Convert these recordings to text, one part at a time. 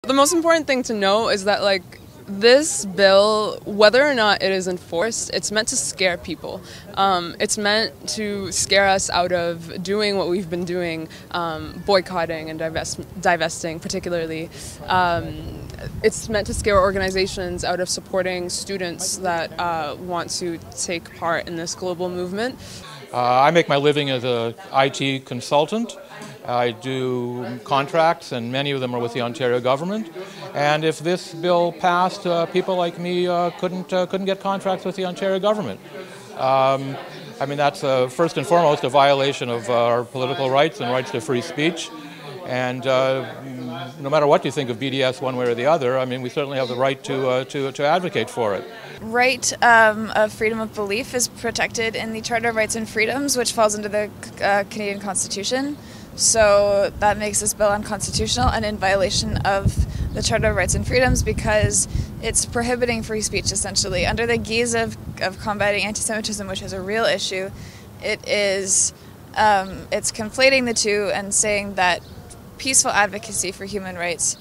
The most important thing to know is that, like, this bill, whether or not it is enforced, it's meant to scare people. It's meant to scare us out of doing what we've been doing, boycotting and divesting particularly. It's meant to scare organizations out of supporting students that want to take part in this global movement. I make my living as an IT consultant. I do contracts, and many of them are with the Ontario government. And if this bill passed, people like me couldn't get contracts with the Ontario government. I mean, that's first and foremost a violation of our political rights and rights to free speech. And no matter what you think of BDS one way or the other, I mean, we certainly have the right to advocate for it. Right of freedom of belief is protected in the Charter of Rights and Freedoms, which falls under the Canadian Constitution. So that makes this bill unconstitutional and in violation of the Charter of Rights and Freedoms because it's prohibiting free speech, essentially. Under the guise of combating anti-Semitism, which is a real issue, it's conflating the two and saying that peaceful advocacy for human rights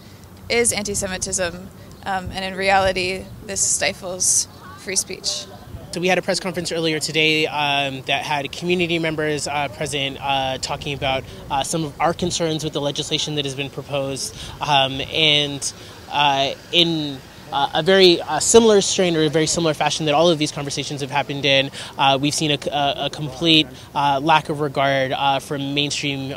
is anti-Semitism, and in reality, this stifles free speech. So we had a press conference earlier today that had community members present talking about some of our concerns with the legislation that has been proposed, and in a very similar strain or a very similar fashion that all of these conversations have happened in, we've seen a complete lack of regard from mainstream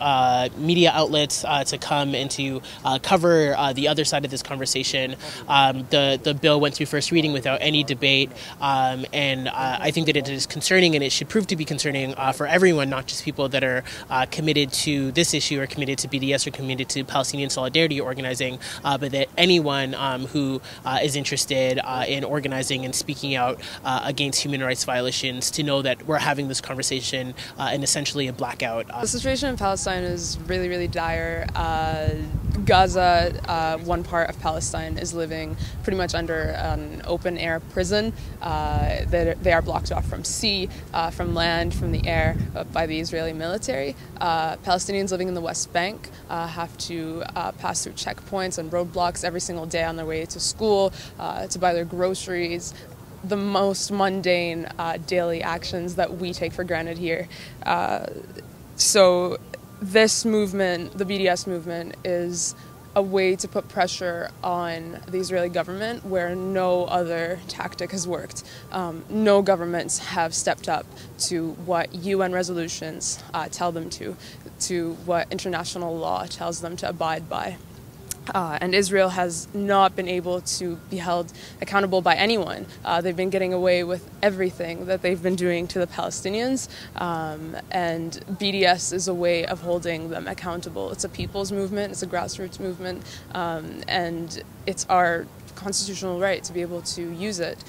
media outlets to come and to cover the other side of this conversation. The bill went through first reading without any debate, and I think that it is concerning, and it should prove to be concerning for everyone, not just people that are committed to this issue or committed to BDS or committed to Palestinian solidarity organizing, but that anyone who is interested in organizing and speaking out against human rights violations to know that we're having this conversation in essentially a blackout. The situation in Palestine is really, really dire. Gaza, one part of Palestine, is living pretty much under an open-air prison. They are blocked off from sea, from land, from the air by the Israeli military. Palestinians living in the West Bank have to pass through checkpoints and roadblocks every single day on their way to school, to buy their groceries. The most mundane daily actions that we take for granted here. So this movement, the BDS movement, is a way to put pressure on the Israeli government where no other tactic has worked. No governments have stepped up to what UN resolutions tell them to what international law tells them to abide by. And Israel has not been able to be held accountable by anyone. They've been getting away with everything that they've been doing to the Palestinians, and BDS is a way of holding them accountable. It's a people's movement, it's a grassroots movement, and it's our constitutional right to be able to use it